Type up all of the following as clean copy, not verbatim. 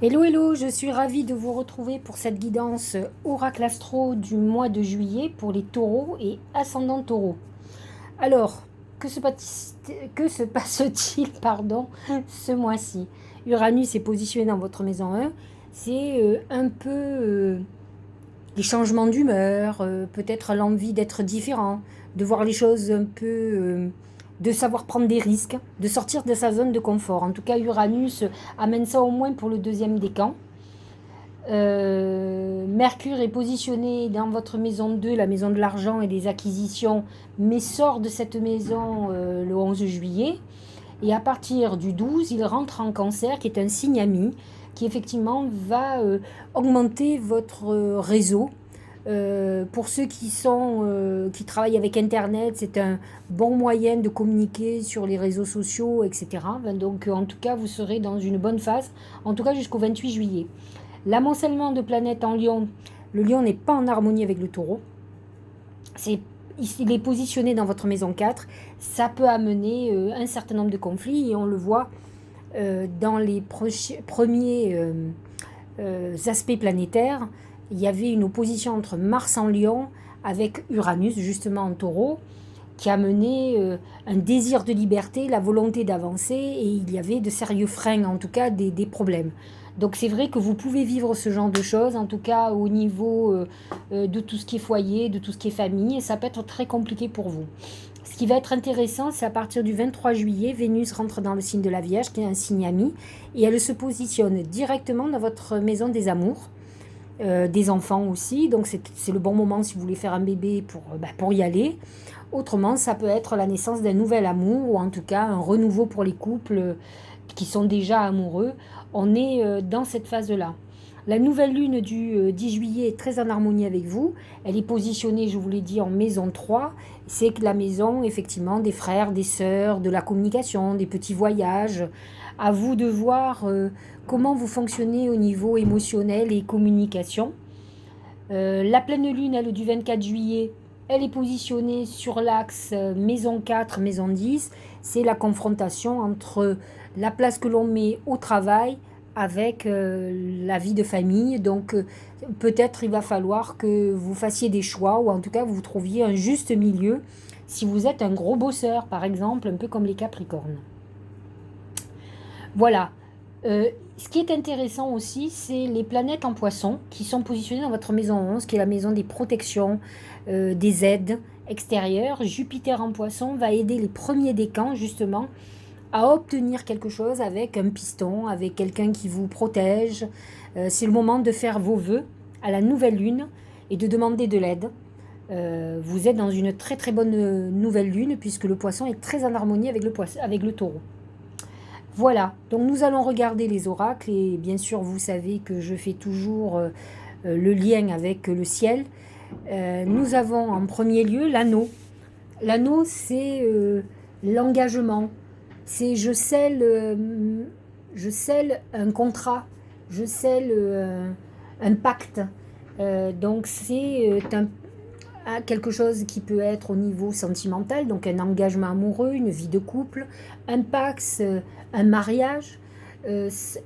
Hello, hello, je suis ravie de vous retrouver pour cette guidance Oracle Astro du mois de juillet pour les taureaux et ascendants taureaux. Alors, que se passe-t-il ce mois-ci? Uranus est positionné dans votre maison 1. C'est un peu les changements d'humeur, peut-être l'envie d'être différent, de voir les choses un peu, de savoir prendre des risques, de sortir de sa zone de confort. En tout cas, Uranus amène ça au moins pour le deuxième décan. Mercure est positionné dans votre maison 2, la maison de l'argent et des acquisitions, mais sort de cette maison le 11 juillet. Et à partir du 12, il rentre en cancer, qui est un signe ami, qui effectivement va augmenter votre réseau. Pour ceux qui travaillent avec Internet, c'est un bon moyen de communiquer sur les réseaux sociaux, etc. Donc en tout cas, vous serez dans une bonne phase, en tout cas jusqu'au 28 juillet. L'amoncellement de planètes en Lion, le Lion n'est pas en harmonie avec le Taureau. Il est positionné dans votre maison 4. Ça peut amener un certain nombre de conflits et on le voit dans les premiers aspects planétaires. Il y avait une opposition entre Mars en Lion avec Uranus justement en Taureau qui a mené un désir de liberté, la volonté d'avancer, et il y avait de sérieux freins, en tout cas des problèmes. Donc c'est vrai que vous pouvez vivre ce genre de choses, en tout cas au niveau de tout ce qui est foyer, de tout ce qui est famille, et ça peut être très compliqué pour vous. Ce qui va être intéressant, c'est à partir du 23 juillet, Vénus rentre dans le signe de la Vierge, qui est un signe ami, et elle se positionne directement dans votre maison des amours. Des enfants aussi, donc c'est le bon moment si vous voulez faire un bébé pour y aller. Autrement, ça peut être la naissance d'un nouvel amour ou en tout cas un renouveau pour les couples qui sont déjà amoureux. On est dans cette phase-là. La nouvelle lune du 10 juillet est très en harmonie avec vous. Elle est positionnée, je vous l'ai dit, en maison 3. C'est la maison, effectivement, des frères, des sœurs, de la communication, des petits voyages. À vous de voir comment vous fonctionnez au niveau émotionnel et communication. La pleine lune, elle, du 24 juillet, elle est positionnée sur l'axe maison 4, maison 10. C'est la confrontation entre la place que l'on met au travail avec la vie de famille. Donc peut-être il va falloir que vous fassiez des choix ou en tout cas vous trouviez un juste milieu si vous êtes un gros bosseur, par exemple, un peu comme les Capricornes. Voilà. Ce qui est intéressant aussi, c'est les planètes en poisson qui sont positionnées dans votre maison 11, qui est la maison des protections, des aides extérieures. Jupiter en poisson va aider les premiers décans, justement, à obtenir quelque chose avec un piston, avec quelqu'un qui vous protège. C'est le moment de faire vos vœux à la nouvelle lune et de demander de l'aide. Vous êtes dans une très très bonne nouvelle lune puisque le poisson est très en harmonie avec le taureau. Voilà, donc nous allons regarder les oracles et bien sûr vous savez que je fais toujours le lien avec le ciel. Nous avons en premier lieu l'anneau. L'anneau c'est l'engagement, c'est je scelle un contrat, je scelle un pacte. Donc c'est quelque chose qui peut être au niveau sentimental, donc un engagement amoureux, une vie de couple, un pax, un mariage,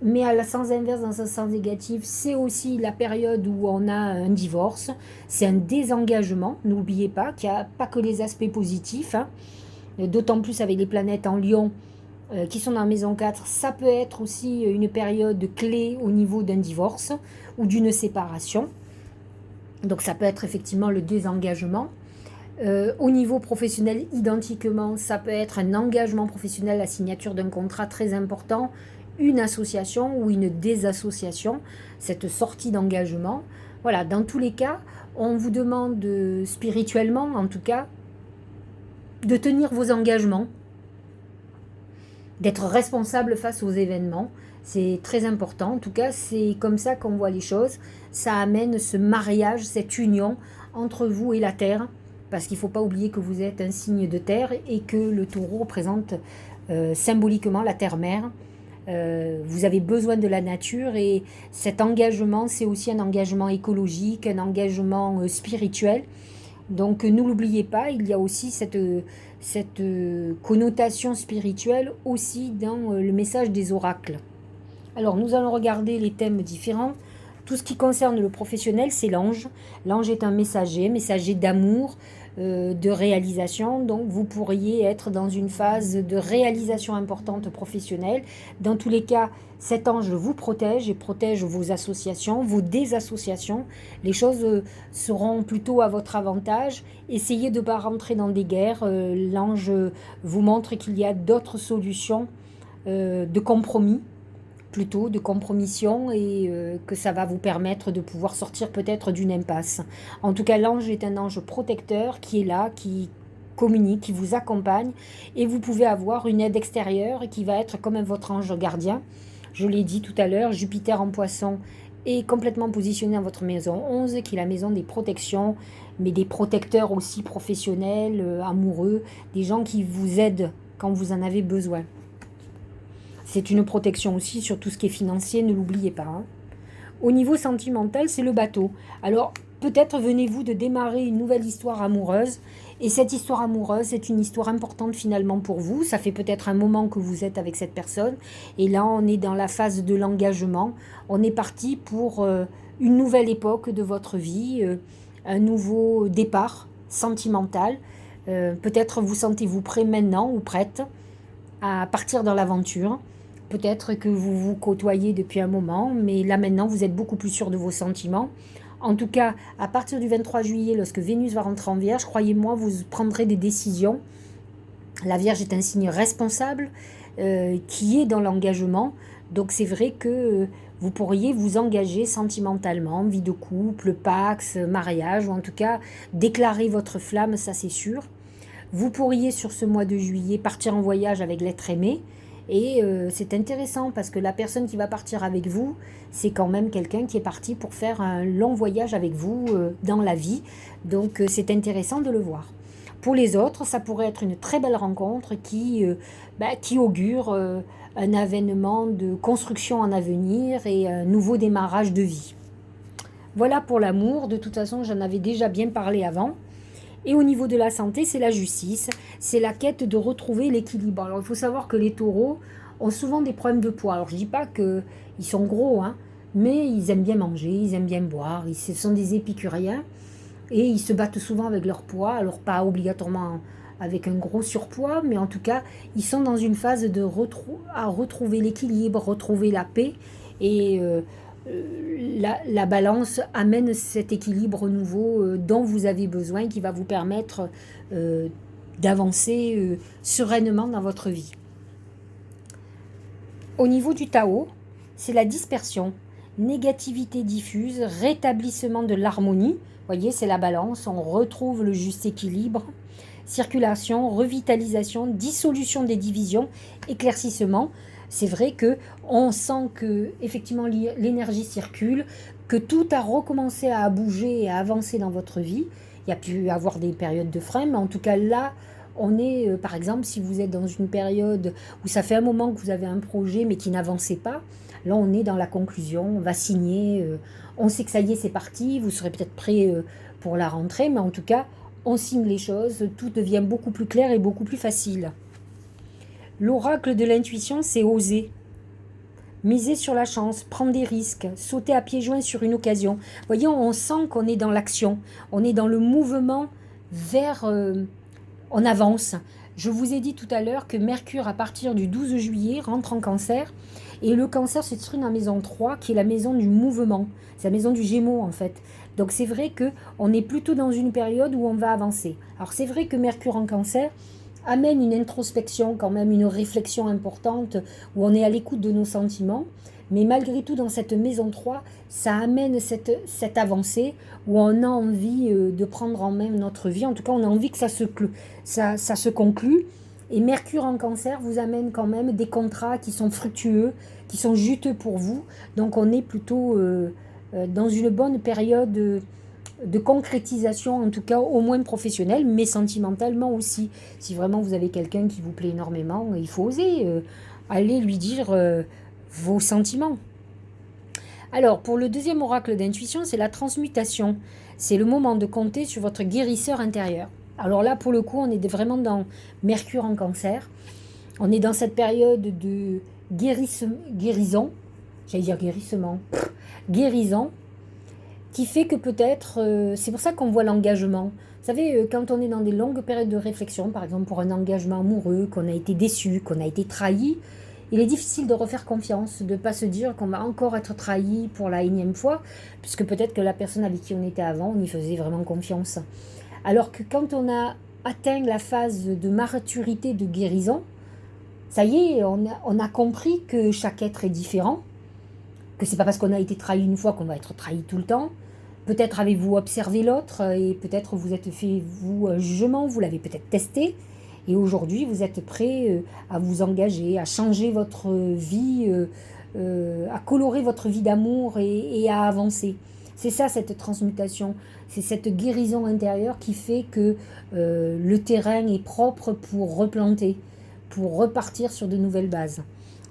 mais à la sens inverse, dans un sens négatif, c'est aussi la période où on a un divorce, c'est un désengagement, n'oubliez pas qu'il n'y a pas que les aspects positifs, hein, d'autant plus avec les planètes en Lion qui sont dans la maison 4, ça peut être aussi une période clé au niveau d'un divorce ou d'une séparation. Donc ça peut être effectivement le désengagement. Au niveau professionnel, identiquement, ça peut être un engagement professionnel, la signature d'un contrat très important, une association ou une désassociation, cette sortie d'engagement. Voilà, dans tous les cas, on vous demande spirituellement, en tout cas, de tenir vos engagements, d'être responsable face aux événements. C'est très important. En tout cas, c'est comme ça qu'on voit les choses. Ça amène ce mariage, cette union entre vous et la terre. Parce qu'il ne faut pas oublier que vous êtes un signe de terre et que le taureau représente symboliquement la terre-mère. Vous avez besoin de la nature et cet engagement, c'est aussi un engagement écologique, un engagement spirituel. Donc ne l'oubliez pas, il y a aussi cette connotation spirituelle aussi dans le message des oracles. Alors, nous allons regarder les thèmes différents. Tout ce qui concerne le professionnel, c'est l'ange. L'ange est un messager d'amour, de réalisation. Donc, vous pourriez être dans une phase de réalisation importante professionnelle. Dans tous les cas, cet ange vous protège et protège vos associations, vos désassociations. Les choses seront plutôt à votre avantage. Essayez de ne pas rentrer dans des guerres. L'ange vous montre qu'il y a d'autres solutions de compromis, plutôt de compromission, et que ça va vous permettre de pouvoir sortir peut-être d'une impasse. En tout cas, l'ange est un ange protecteur qui est là, qui communique, qui vous accompagne, et vous pouvez avoir une aide extérieure qui va être comme votre ange gardien. Je l'ai dit tout à l'heure, Jupiter en poisson est complètement positionné dans votre maison 11, qui est la maison des protections, mais des protecteurs aussi professionnels, amoureux, des gens qui vous aident quand vous en avez besoin. C'est une protection aussi sur tout ce qui est financier, ne l'oubliez pas. Hein. Au niveau sentimental, c'est le bateau. Alors, peut-être venez-vous de démarrer une nouvelle histoire amoureuse. Et cette histoire amoureuse, c'est une histoire importante finalement pour vous. Ça fait peut-être un moment que vous êtes avec cette personne. Et là, on est dans la phase de l'engagement. On est parti pour une nouvelle époque de votre vie, un nouveau départ sentimental. Peut-être vous sentez-vous prêt maintenant ou prête à partir dans l'aventure. Peut-être que vous vous côtoyez depuis un moment, mais là maintenant vous êtes beaucoup plus sûr de vos sentiments. En tout cas, à partir du 23 juillet, lorsque Vénus va rentrer en Vierge, croyez-moi, vous prendrez des décisions. La Vierge est un signe responsable qui est dans l'engagement. Donc c'est vrai que vous pourriez vous engager sentimentalement, vie de couple, pax, mariage, ou en tout cas déclarer votre flamme, ça c'est sûr. Vous pourriez sur ce mois de juillet partir en voyage avec l'être aimé. Et c'est intéressant parce que la personne qui va partir avec vous, c'est quand même quelqu'un qui est parti pour faire un long voyage avec vous dans la vie. Donc c'est intéressant de le voir. Pour les autres, ça pourrait être une très belle rencontre qui augure un avènement de construction en avenir et un nouveau démarrage de vie. Voilà pour l'amour. De toute façon, j'en avais déjà bien parlé avant. Et au niveau de la santé, c'est la justice, c'est la quête de retrouver l'équilibre. Alors il faut savoir que les taureaux ont souvent des problèmes de poids. Alors je ne dis pas qu'ils sont gros, hein, mais ils aiment bien manger, ils aiment bien boire, ce sont des épicuriens et ils se battent souvent avec leur poids. Alors pas obligatoirement avec un gros surpoids, mais en tout cas ils sont dans une phase de retrouver l'équilibre, retrouver la paix et la balance amène cet équilibre nouveau dont vous avez besoin, qui va vous permettre d'avancer sereinement dans votre vie. Au niveau du Tao, c'est la dispersion, négativité diffuse, rétablissement de l'harmonie. Vous voyez, c'est la balance, on retrouve le juste équilibre. Circulation, revitalisation, dissolution des divisions, éclaircissement. C'est vrai que on sent que effectivement l'énergie circule, que tout a recommencé à bouger et à avancer dans votre vie. Il y a pu y avoir des périodes de frein, mais en tout cas là, on est, par exemple, si vous êtes dans une période où ça fait un moment que vous avez un projet mais qui n'avançait pas, là on est dans la conclusion, on va signer, on sait que ça y est, c'est parti, vous serez peut-être prêt pour la rentrée, mais en tout cas, on signe les choses, tout devient beaucoup plus clair et beaucoup plus facile. L'oracle de l'intuition, c'est oser. Miser sur la chance, prendre des risques, sauter à pieds joints sur une occasion. Vous voyez, on sent qu'on est dans l'action, on est dans le mouvement vers... on avance. Je vous ai dit tout à l'heure que Mercure, à partir du 12 juillet, rentre en Cancer. Et le Cancer se situe dans la maison 3, qui est la maison du mouvement. C'est la maison du Gémeaux, en fait. Donc c'est vrai qu'on est plutôt dans une période où on va avancer. Alors c'est vrai que Mercure en Cancer amène une introspection, quand même une réflexion importante, où on est à l'écoute de nos sentiments. Mais malgré tout, dans cette maison 3, ça amène cette avancée où on a envie de prendre en main notre vie. En tout cas, on a envie que ça se conclue. Et Mercure en Cancer vous amène quand même des contrats qui sont fructueux, qui sont juteux pour vous. Donc on est plutôt dans une bonne période de concrétisation, en tout cas au moins professionnelle, mais sentimentalement aussi. Si vraiment vous avez quelqu'un qui vous plaît énormément, il faut oser aller lui dire vos sentiments. Alors, pour le deuxième oracle d'intuition, c'est la transmutation. C'est le moment de compter sur votre guérisseur intérieur. Alors là, pour le coup, on est vraiment dans Mercure en Cancer. On est dans cette période de guérison. j'allais dire guérissement, guérison, qui fait que peut-être, c'est pour ça qu'on voit l'engagement. Vous savez, quand on est dans des longues périodes de réflexion, par exemple pour un engagement amoureux, qu'on a été déçu, qu'on a été trahi, il est difficile de refaire confiance, de ne pas se dire qu'on va encore être trahi pour la énième fois, puisque peut-être que la personne avec qui on était avant, on y faisait vraiment confiance. Alors que quand on a atteint la phase de maturité, de guérison, ça y est, on a compris que chaque être est différent, que c'est pas parce qu'on a été trahi une fois qu'on va être trahi tout le temps. Peut-être avez-vous observé l'autre et peut-être vous êtes fait, vous, un jugement, vous l'avez peut-être testé. Et aujourd'hui, vous êtes prêt à vous engager, à changer votre vie, à colorer votre vie d'amour et à avancer. C'est ça, cette transmutation. C'est cette guérison intérieure qui fait que le terrain est propre pour replanter, pour repartir sur de nouvelles bases.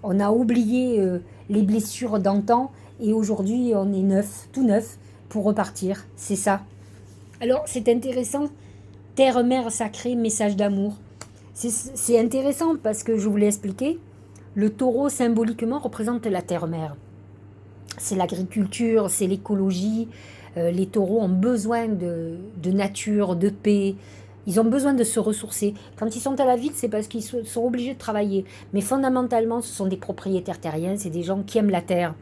On a oublié les blessures d'antan et aujourd'hui, on est neuf, tout neuf, pour repartir. C'est ça. Alors, c'est intéressant. Terre, mère sacrée, message d'amour. C'est intéressant parce que je vous l'ai expliqué, le taureau symboliquement représente la terre-mère. C'est l'agriculture, c'est l'écologie. Les taureaux ont besoin de nature, de paix. Ils ont besoin de se ressourcer. Quand ils sont à la ville, c'est parce qu'ils sont obligés de travailler. Mais fondamentalement, ce sont des propriétaires terriens, c'est des gens qui aiment la terre.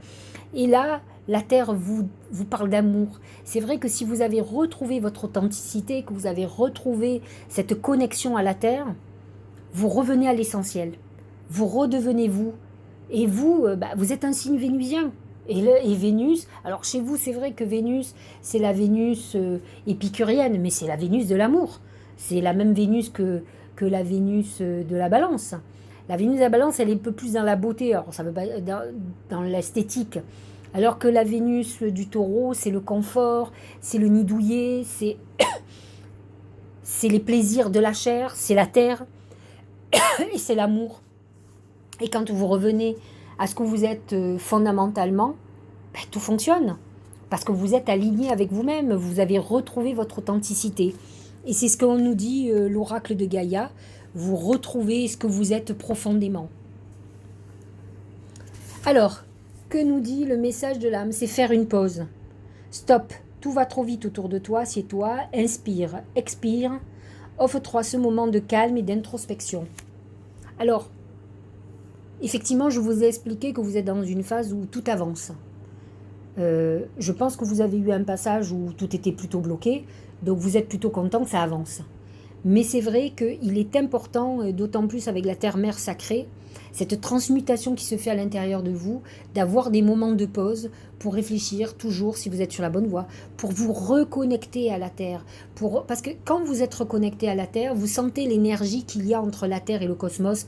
Et là, la terre vous parle d'amour. C'est vrai que si vous avez retrouvé votre authenticité, que vous avez retrouvé cette connexion à la terre, vous revenez à l'essentiel, vous redevenez vous, et vous, vous êtes un signe vénusien. Et Vénus, alors chez vous, c'est vrai que Vénus, c'est la Vénus épicurienne, mais c'est la Vénus de l'amour. C'est la même Vénus que la Vénus de la Balance. La Vénus de la Balance, elle est un peu plus dans la beauté, alors ça veut pas dans l'esthétique. Alors que la Vénus du Taureau, c'est le confort, c'est le nid douillet, c'est les plaisirs de la chair, c'est la terre. Et c'est l'amour. Et quand vous revenez à ce que vous êtes fondamentalement, tout fonctionne. Parce que vous êtes aligné avec vous-même, vous avez retrouvé votre authenticité. Et c'est ce qu'on nous dit, l'oracle de Gaïa, vous retrouvez ce que vous êtes profondément. Alors, que nous dit le message de l'âme? C'est faire une pause. Stop, tout va trop vite autour de toi, assieds-toi, inspire, expire. Offre-toi ce moment de calme et d'introspection. Alors, effectivement, je vous ai expliqué que vous êtes dans une phase où tout avance. Je pense que vous avez eu un passage où tout était plutôt bloqué, donc vous êtes plutôt content que ça avance. Mais c'est vrai qu'il est important, d'autant plus avec la terre-mère sacrée, cette transmutation qui se fait à l'intérieur de vous, d'avoir des moments de pause pour réfléchir toujours si vous êtes sur la bonne voie, pour vous reconnecter à la Terre. Parce que quand vous êtes reconnecté à la Terre, vous sentez l'énergie qu'il y a entre la Terre et le cosmos,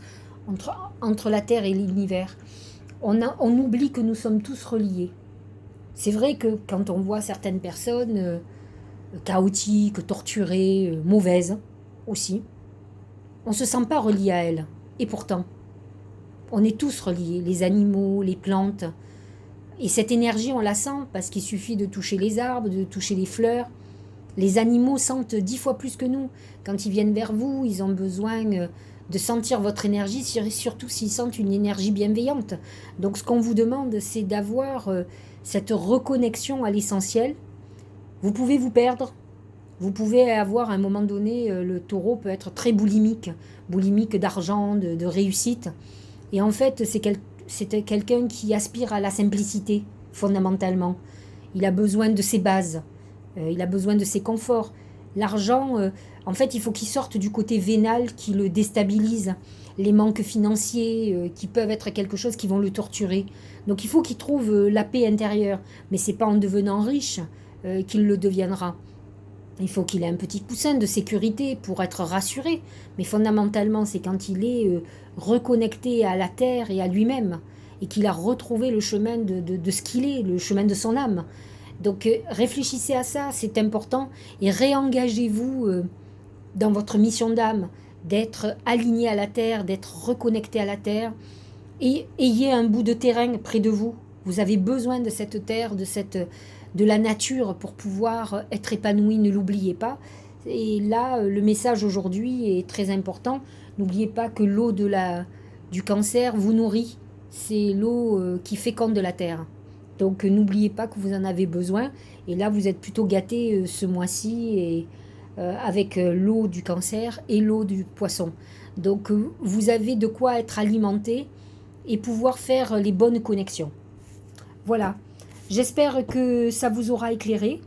entre la Terre et l'univers. On oublie que nous sommes tous reliés. C'est vrai que quand on voit certaines personnes chaotiques, torturées, mauvaises aussi, on ne se sent pas relié à elles. Et pourtant, on est tous reliés, les animaux, les plantes. Et cette énergie, on la sent parce qu'il suffit de toucher les arbres, de toucher les fleurs. Les animaux sentent 10 fois plus que nous. Quand ils viennent vers vous, ils ont besoin de sentir votre énergie, surtout s'ils sentent une énergie bienveillante. Donc ce qu'on vous demande, c'est d'avoir cette reconnexion à l'essentiel. Vous pouvez vous perdre. Vous pouvez avoir à un moment donné, le taureau peut être très boulimique d'argent, de réussite. Et en fait, c'est quelqu'un qui aspire à la simplicité, fondamentalement. Il a besoin de ses bases, il a besoin de ses conforts. L'argent, en fait, il faut qu'il sorte du côté vénal qui le déstabilise. Les manques financiers qui peuvent être quelque chose qui vont le torturer. Donc il faut qu'il trouve la paix intérieure. Mais ce n'est pas en devenant riche qu'il le deviendra. Il faut qu'il ait un petit coussin de sécurité pour être rassuré. Mais fondamentalement, c'est quand il est reconnecté à la terre et à lui-même. Et qu'il a retrouvé le chemin de ce qu'il est, le chemin de son âme. Donc réfléchissez à ça, c'est important. Et réengagez-vous dans votre mission d'âme, d'être aligné à la terre, d'être reconnecté à la terre. Et ayez un bout de terrain près de vous. Vous avez besoin de cette terre, de la nature pour pouvoir être épanoui, ne l'oubliez pas. Et là, le message aujourd'hui est très important. N'oubliez pas que l'eau du cancer vous nourrit. c'est l'eau qui féconde la terre. Donc n'oubliez pas que vous en avez besoin. Et là, vous êtes plutôt gâtés ce mois-ci et, avec l'eau du Cancer et l'eau du Poisson. Donc vous avez de quoi être alimenté et pouvoir faire les bonnes connexions. Voilà. J'espère que ça vous aura éclairé.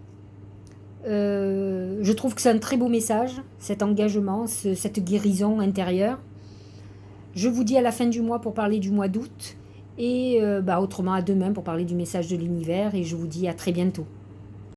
Je trouve que c'est un très beau message, cet engagement, cette guérison intérieure. Je vous dis à la fin du mois pour parler du mois d'août et autrement à demain pour parler du message de l'univers et je vous dis à très bientôt.